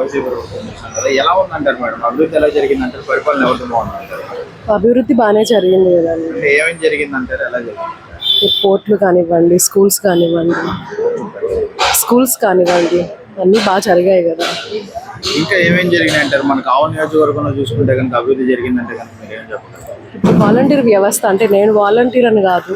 YCP ప్రభుత్వం చూసాం కదా, ఎలా ఉందంటారు మేడం? అభివృద్ధి ఎలా జరిగిందంటారు? పరిపాలన ఎవరితో బాగుందంటారు? అభివృద్ధి బాగానే జరిగింది కదండి. అంటే ఏమేమి జరిగిందంటారు? ఎలా జరిగింది? పోర్ట్లు కానివ్వండి, స్కూల్స్ కానివ్వండి అన్నీ బాగా జరిగాయి కదా. ఇంకా ఏమేమి జరిగినాయి అంటారు? మనకు ఆవు నియోజకవర్గంలో చూసుకుంటే కనుక అభివృద్ధి జరిగిందంటే కనుక మీరు ఏం చెప్తారు? ఇప్పుడు వాలంటీర్ వ్యవస్థ అంటే నేను వాలంటీర్ అని కాదు,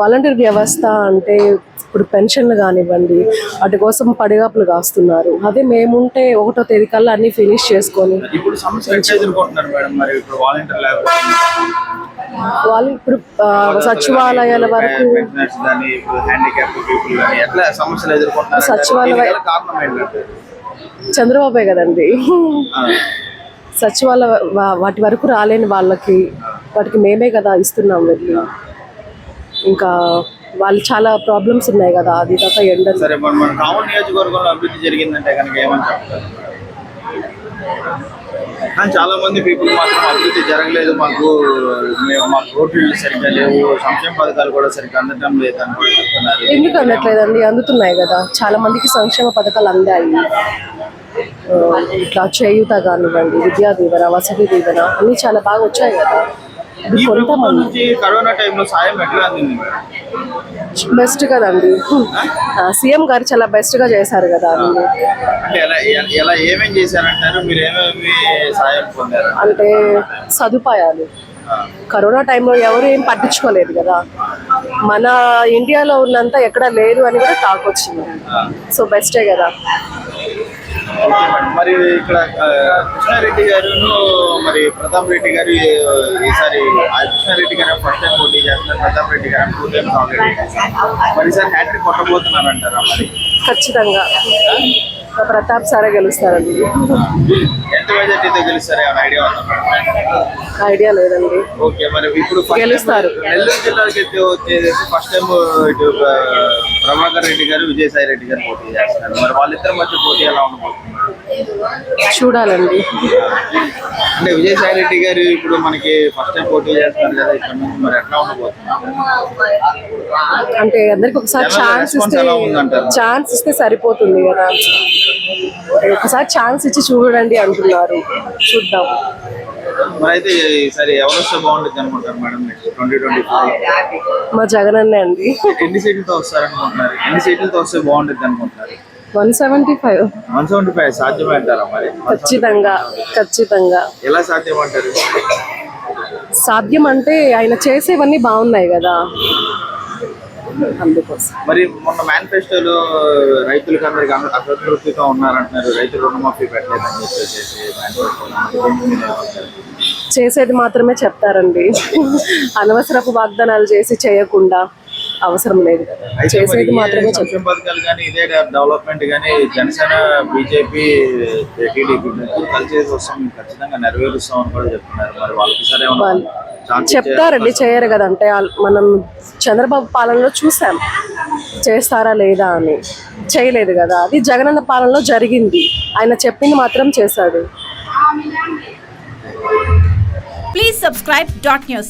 వాలంటీర్ వ్యవస్థ అంటే ఇప్పుడు పెన్షన్లు కానివ్వండి వాటి కోసం పడిగాపులు కాస్తున్నారు. అదే మేముంటే 1వ తేదీ కల్లా అన్ని ఫినిష్ చేసుకొని ఇప్పుడు సమస్యలు ఎట్లా ఎదుర్కొంటున్నారు మేడం? మరి ఇప్పుడు వాలంటీర్ లేకపోతే వాళ్ళు ఇప్పుడు సచివాలయాల వరకు పెన్షనర్స్ కానీ, ఇప్పుడు హ్యాండిక్యాప్ పీపుల్ కానీ ఎట్లా సమస్యలు ఎదుర్కొంటున్నారు? సచివాలయ కారణం ఏంటంటే చంద్రబాబే కదండి. సచివాలయ వాటి వరకు రాలేని వాళ్ళకి వాటికి మేమే కదా ఇస్తున్నాం వెళ్ళి. ఇంకా వాళ్ళు చాలా ప్రాబ్లమ్స్ ఉన్నాయి కదా, అది కాక ఎండలు. సరే, మన కావలి నియోజకవర్గంలో అభివృద్ధి జరిగిందంటే కనుక ఏమని చెప్తారు? కానీ చాలా మంది పీపుల్ మాత్రం అభివృద్ధి జరగలేదు, మాకు రోడ్లు సరిగ్గా లేవు, సంక్షేమ పథకాలు కూడా సరిగ్గా అందడం లేదని కూడా చెప్తున్నారు. ఎందుకు అందట్లేదండి? అందుతున్నాయి కదా, చాలా మందికి సంక్షేమ పథకాలు అందాయి. ఇట్లా చేయూత కానివ్వండి, విద్యా దీవెన, వసతి దీవెన అన్నీ చాలా బాగా వచ్చాయి కదా. ఈ ప్రభుత్వం నుంచి కరోనా టైంలో సాయం ఎట్లా అందింది? బెస్ట్ కదండి. సీఎం గారు చాలా బెస్ట్ గా చేశారు కదా అన్ని. అంటే ఎలా ఏమేమి చేశారంటారు? మీరు ఏమేమి సాయం పొందారు? అంటే సదుపాయాలు కరోనా టైంలో ఎవరు ఏం పట్టించుకోలేదు కదా, మన ఇండియాలో ఉన్నంత ఎక్కడ లేదు అని కూడా టాక్ వచ్చింది. సో బెస్టే కదా. మరి ఇక్కడ కృష్ణారెడ్డి గారును మరి ప్రతాప్ రెడ్డి గారు ఈసారి కృష్ణారెడ్డి గారు ఫస్ట్ టైం పోటీ చేస్తున్నారు, ప్రతాప్ రెడ్డి గారు 2 టైమ్స్ ఆల్రెడీ. మరి ఈసారి హ్యాట్రిక్ కొట్టబోతున్నారంటారా? మరి ఖచ్చితంగా ప్రతాప్ సారే గెలుస్తారండి. ఎంత మెజార్టీతో గెలుస్తారు? ఏమైనా ఐడియా ఉందా? ఐడియా లేదండి. ఓకే, మరి ఇప్పుడు గెలుస్తారు. నెల్లూరు జిల్లాకి వచ్చేసి ఫస్ట్ టైం ఇటు ప్రభాకర్ రెడ్డి గారు, విజయసాయి రెడ్డి గారు పోటీ చేస్తున్నారు. మరి వాళ్ళిద్దరి మధ్య పోటీ ఎలా ఉండబోతుంది? చూడాలండి. అంటే విజయసాయి రెడ్డి గారు ఇప్పుడు మనకి ఫస్ట్ టైం పోటీ చేస్తున్నారు కదా, ఇక్కడ నుంచి మరి ఎట్లా ఉండబోతుంది? అంటే అందరికి ఒకసారి ఛాన్స్ ఇస్తే సరిపోతుంది కదా. ఒకసారి ఛాన్స్ ఇచ్చి చూడండి అంటున్నారు, చూద్దాం. మరి అయితే ఈసారి ఎవరు వస్తే బాగుంటుంది అనుకుంటారు మేడం? నెక్స్ట్ 2024 మా జగన్ అన్నే అండి. ఎన్ని సీట్లతో వస్తారనుకుంటున్నారు? ఎన్ని సీట్లతో వస్తే బాగుంటుంది అనుకుంటున్నారు? 175. 175 సాధ్యమే అంటారా? మరి ఖచ్చితంగా ఎలా సాధ్యం అంటారు? సాధ్యం అంటే ఆయన చేసేవన్నీ బాగున్నాయి కదా, అందుకోసం. మరి మొన్న మేనిఫెస్టోలో రైతులకు అందరికి అసంతృప్తితో ఉన్నారంటున్నారు, రైతు రుణమాఫీ పెట్టలేదని చెప్పేసి చేసేది మాత్రమే చెప్తారండి. అనవసరపు వాగ్దానాలు చేసి చేయకుండా అవసరం లేదు కదా, చేసేది మాత్రమే. సంక్షేమ పథకాలు కానీ, ఇదే డెవలప్మెంట్ కానీ జనసేన, బీజేపీ, టీడీపీ కలిసి వస్తాం, ఖచ్చితంగా నెరవేరుస్తాం అని కూడా చెప్తున్నారు. మరి వాళ్ళకి సరే చెప్తారండి, చేయరు కదా. అంటే మనం చంద్రబాబు పాలనలో చూసాం చేస్తారా లేదా అని, చేయలేదు కదా. అది జగనన్న పాలనలో జరిగింది, ఆయన చెప్పింది మాత్రం చేశాడు. Please subscribe .news.